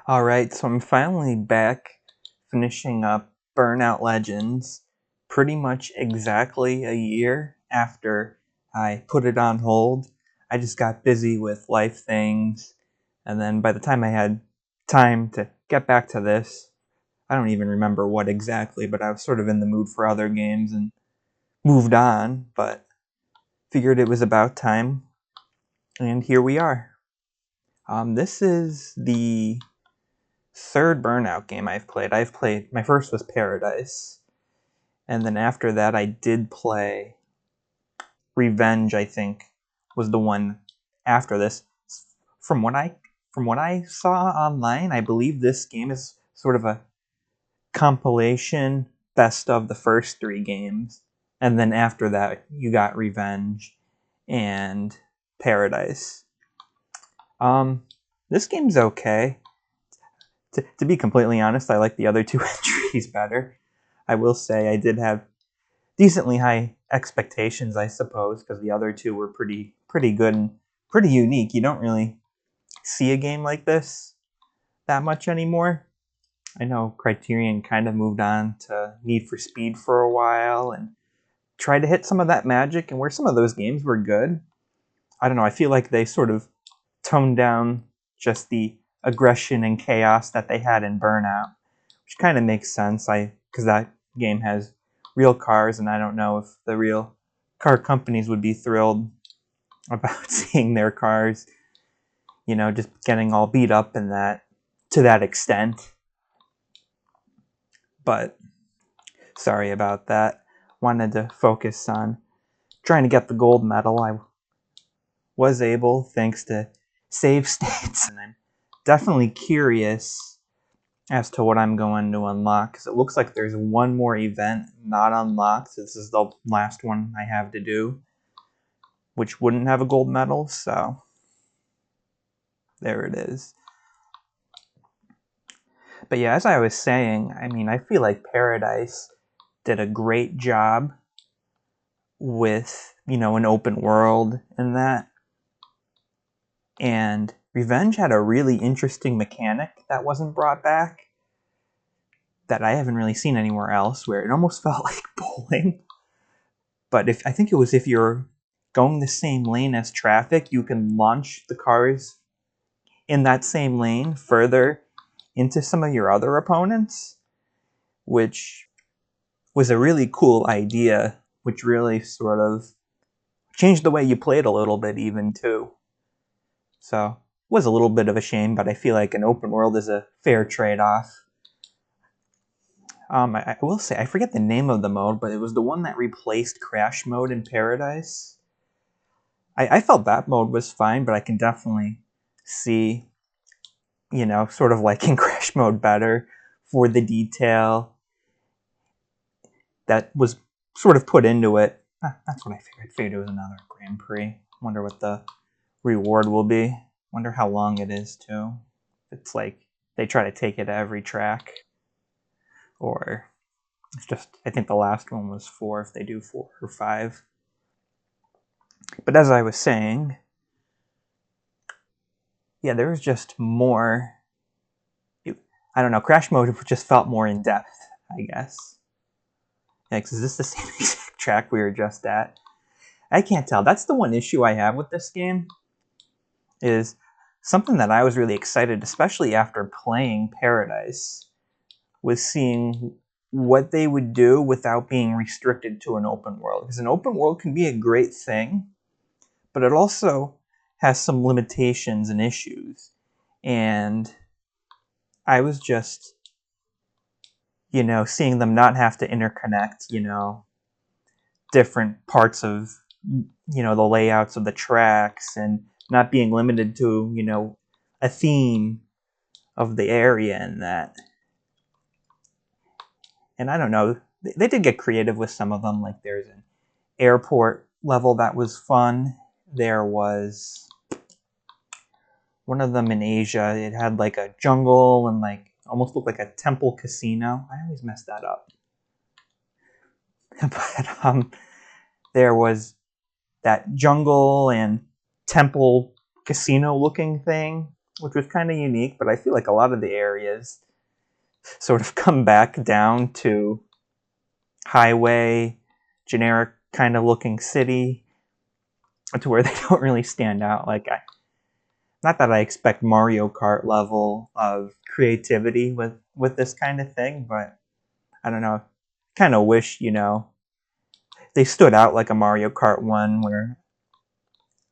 Alright, so I'm finally back finishing up Burnout Legends pretty much exactly a year after I put it on hold. I just got busy with life things, and then by the time I had time to get back to this, I don't even remember what exactly, but I was sort of in the mood for other games and moved on, but figured it was about time, and here we are. This is the third Burnout game I've played. My first was Paradise, and then after that I did play Revenge. I think was the one after this. From what I from what I saw online, I believe this game is sort of a compilation best of the first three games, and then after that you got Revenge and Paradise. Um, this game's okay. To be completely honest, I like the other two entries better. I will say I did have decently high expectations, I suppose, because the other two were pretty good and pretty unique. You don't really see a game like this that much anymore. I know Criterion kind of moved on to Need for Speed for a while and tried to hit some of that magic, and where some of those games were good, I don't know, I feel like they sort of toned down just the aggression and chaos that they had in Burnout, which kind of makes sense. Because that game has real cars, and I don't know if the real car companies would be thrilled about seeing their cars, just getting all beat up in that to that extent. But sorry about that. Wanted to focus on trying to get the gold medal. I was able, thanks to save states, and I'm definitely curious as to what I'm going to unlock, because it looks like there's one more event not unlocked. This is the last one I have to do, which wouldn't have a gold medal, so there it is. But yeah, as I was saying, I feel like Paradise did a great job with, an open world and that. And Revenge had a really interesting mechanic that wasn't brought back that I haven't really seen anywhere else, where it almost felt like bowling. But I think it was if you're going the same lane as traffic, you can launch the cars in that same lane further into some of your other opponents, which was a really cool idea, which really sort of changed the way you played a little bit even too. So it was a little bit of a shame, but I feel like an open world is a fair trade-off. I will say, I forget the name of the mode, but it was the one that replaced Crash Mode in Paradise. I felt that mode was fine, but I can definitely see, sort of liking Crash Mode better for the detail that was sort of put into it. That's what I figured. I figured it was another Grand Prix. Wonder what the reward will be. Wonder how long it is, too. It's like they try to take it to every track. Or it's just, I think the last one was 4 if they do 4 or 5. But as I was saying, yeah, there was just more. I don't know, Crash Mode just felt more in depth, I guess. Yeah, because is this the same exact track we were just at? I can't tell. That's the one issue I have with this game, is something that I was really excited, especially after playing Paradise, was seeing what they would do without being restricted to an open world. Because an open world can be a great thing, but it also has some limitations and issues. And I was just, seeing them not have to interconnect, different parts of, the layouts of the tracks, and not being limited to, a theme of the area and that. And I don't know, they did get creative with some of them. Like there's an airport level that was fun. There was one of them in Asia. It had like a jungle and like almost looked like a temple casino. I always mess that up. But there was that jungle and temple casino looking thing. which was kind of unique, but I feel like a lot of the areas sort of come back down to highway, generic kind of looking city, to where they don't really stand out. Like, not that I expect Mario Kart level of creativity with this kind of thing, but I don't know. Kind of wish, they stood out like a Mario Kart 1 where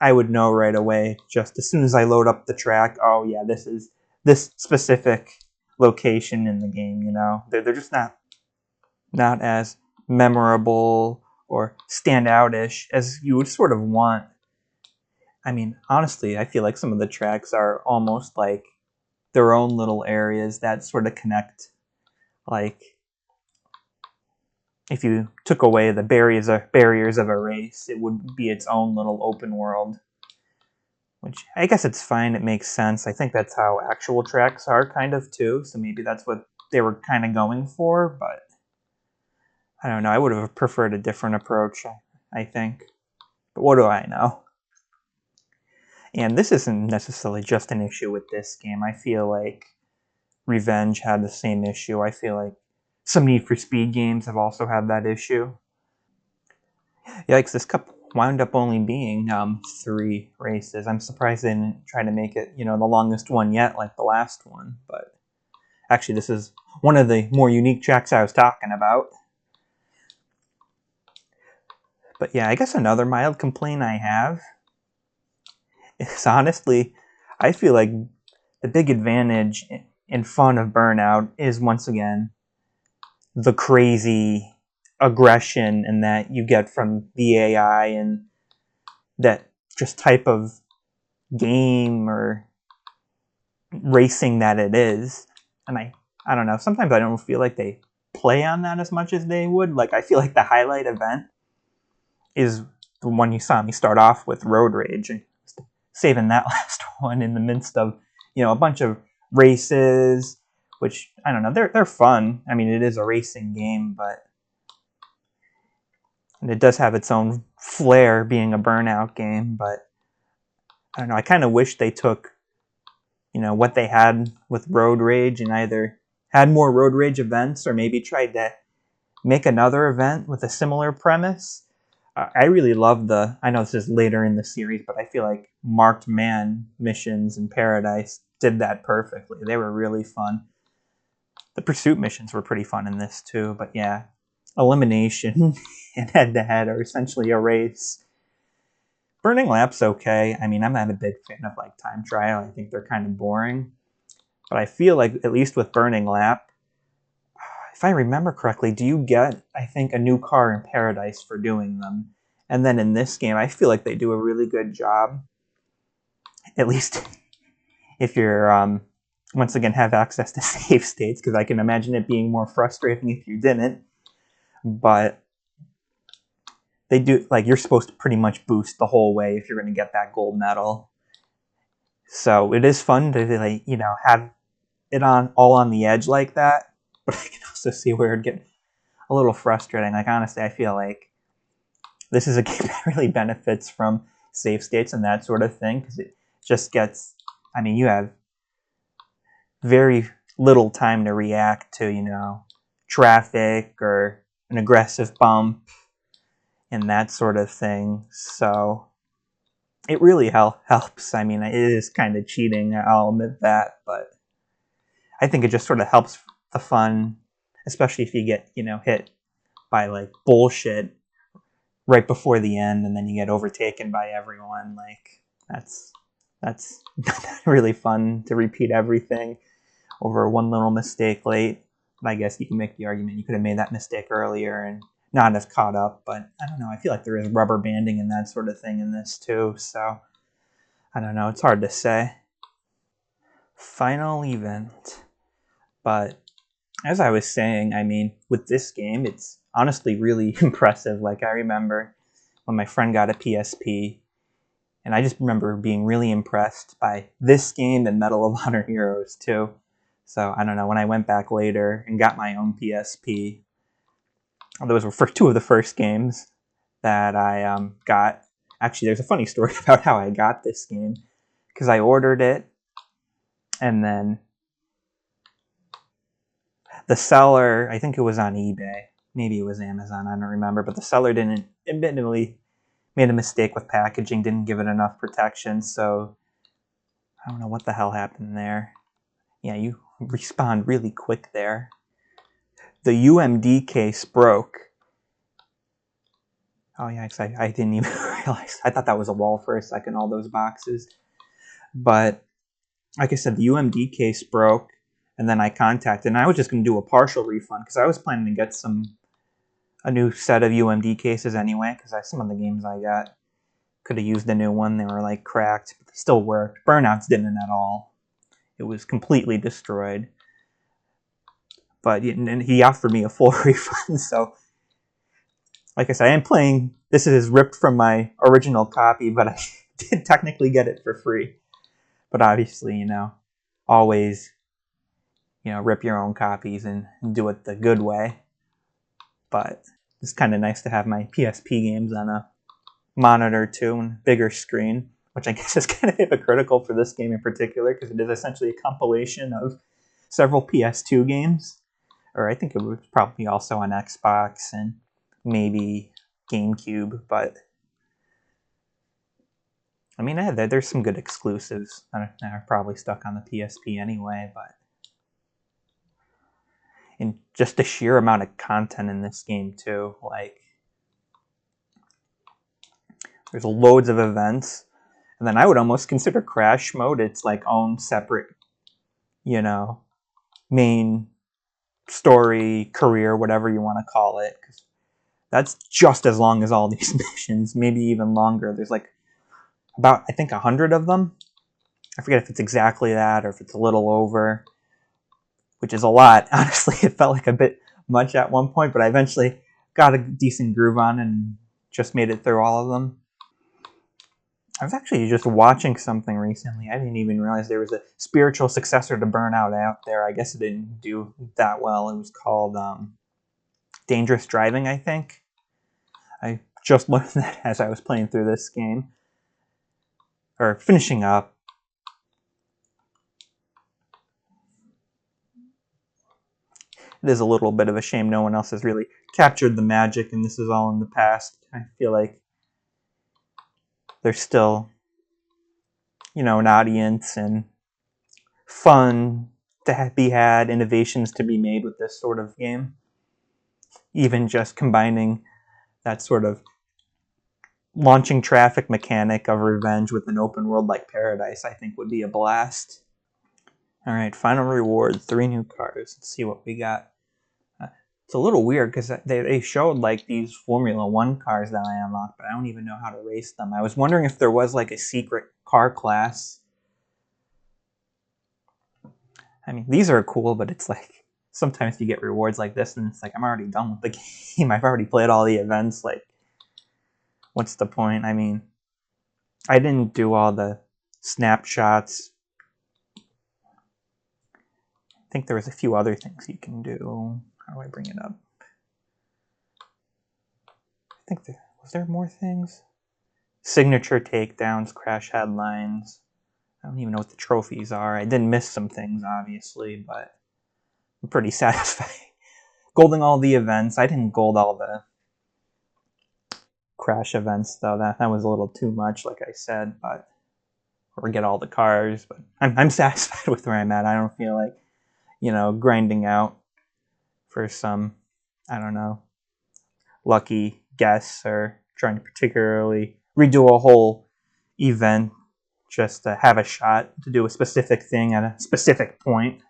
I would know right away, just as soon as I load up the track, oh yeah, this is this specific location in the game. They're just not as memorable or stand out-ish as you would sort of want. I mean, honestly, I feel like some of the tracks are almost like their own little areas that sort of connect. Like, if you took away the barriers of a race, it would be its own little open world. Which, I guess it's fine, it makes sense. I think that's how actual tracks are kind of too, so maybe that's what they were kind of going for, but I don't know, I would have preferred a different approach, I think. But what do I know? And this isn't necessarily just an issue with this game. I feel like Revenge had the same issue. I feel like some Need for Speed games have also had that issue. Yikes, this cup wound up only being 3 races. I'm surprised they didn't try to make it, the longest one yet, like the last one. But actually, this is one of the more unique tracks I was talking about. But yeah, I guess another mild complaint I have is, honestly, I feel like the big advantage and fun of Burnout is, once again, the crazy aggression and that you get from the AI and that just type of game or racing that it is. And I don't know, sometimes I don't feel like they play on that as much as they would. Like, I feel like the highlight event is the one you saw me start off with, Road Rage, and saving that last one in the midst of, a bunch of races, which, I don't know, they're fun. I mean, it is a racing game, but and it does have its own flair being a Burnout game, but I don't know, I kind of wish they took, what they had with Road Rage and either had more Road Rage events or maybe tried to make another event with a similar premise. I really love I know this is later in the series, but I feel like Marked Man missions in Paradise did that perfectly. They were really fun. The pursuit missions were pretty fun in this too, but yeah, elimination and head-to-head are essentially a race. Burning Lap's okay. I mean, I'm not a big fan of like time trial. I think they're kind of boring. But I feel like, at least with Burning Lap, if I remember correctly, do you get, I think, a new car in Paradise for doing them? And then in this game, I feel like they do a really good job. At least if you're, once again, have access to save states, because I can imagine it being more frustrating if you didn't. But they do, like, you're supposed to pretty much boost the whole way if you're going to get that gold medal. So it is fun to, like, have it all on the edge like that. But I can also see where it gets a little frustrating. Like, honestly, I feel like this is a game that really benefits from save states and that sort of thing, because it just gets, I mean, you have very little time to react to, traffic or an aggressive bump and that sort of thing. So it really helps. I mean, it is kind of cheating, I'll admit that, but I think it just sort of helps the fun, especially if you get, hit by like bullshit right before the end and then you get overtaken by everyone. Like, that's really fun to repeat everything over one little mistake late. But I guess you can make the argument you could have made that mistake earlier and not have caught up. But I don't know, I feel like there is rubber banding and that sort of thing in this too. So I don't know, it's hard to say. Final event. But as I was saying, I mean, with this game, it's honestly really impressive. Like, I remember when my friend got a PSP, and I just remember being really impressed by this game and Medal of Honor Heroes too. So I don't know, when I went back later and got my own PSP, those were two of the first games that I got. Actually, there's a funny story about how I got this game, because I ordered it And then the seller, I think it was on eBay, maybe it was Amazon, I don't remember, but the seller didn't admittedly made a mistake with packaging, didn't give it enough protection, so I don't know what the hell happened there. Yeah, you respawned really quick there. The UMD case broke. Oh yeah, I didn't even realize. I thought that was a wall for a second, all those boxes. But like I said, the UMD case broke, and then I contacted, and I was just going to do a partial refund because I was planning to get a new set of UMD cases anyway, because some of the games I got could have used a new one. They were like cracked, but they still worked. Burnouts didn't at all. It was completely destroyed. But and he offered me a full refund, so like I said, I am playing. This is ripped from my original copy, but I did technically get it for free. But obviously, always, rip your own copies and do it the good way. But it's kind of nice to have my PSP games on a monitor too, and bigger screen, which I guess is kind of hypocritical for this game in particular, because it is essentially a compilation of several PS2 games. Or I think it was probably also on Xbox and maybe GameCube, but I mean, there's some good exclusives that are probably stuck on the PSP anyway, but and just the sheer amount of content in this game too, like there's loads of events, and then I would almost consider Crash Mode its like own separate, main story, career, whatever you want to call it, because that's just as long as all these missions, maybe even longer. There's like about, I think, 100 of them. I forget if it's exactly that or if it's a little over, which is a lot. Honestly, it felt like a bit much at one point, but I eventually got a decent groove on and just made it through all of them. I was actually just watching something recently. I didn't even realize there was a spiritual successor to Burnout out there. I guess it didn't do that well. It was called Dangerous Driving, I think. I just learned that as I was playing through this game. Or finishing up. It is a little bit of a shame no one else has really captured the magic, and this is all in the past. I feel like there's still, an audience and fun to be had, innovations to be made with this sort of game. Even just combining that sort of launching traffic mechanic of Revenge with an open world like Paradise, I think would be a blast. All right, final reward, 3 new cars. Let's see what we got. It's a little weird because they showed like these Formula 1 cars that I unlocked, but I don't even know how to race them. I was wondering if there was like a secret car class. I mean, these are cool, but it's like sometimes you get rewards like this and it's like I'm already done with the game. I've already played all the events. Like, what's the point? I mean, I didn't do all the snapshots. I think there was a few other things you can do. How do I bring it up? I think was there more things? Signature takedowns, crash headlines. I don't even know what the trophies are. I did miss some things, obviously, but I'm pretty satisfied. Golding all the events. I didn't gold all the crash events, though. That was a little too much, like I said, but or get all the cars. But I'm satisfied with where I'm at. I don't feel like, grinding out for some, I don't know, lucky guess or trying to particularly redo a whole event just to have a shot to do a specific thing at a specific point.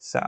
So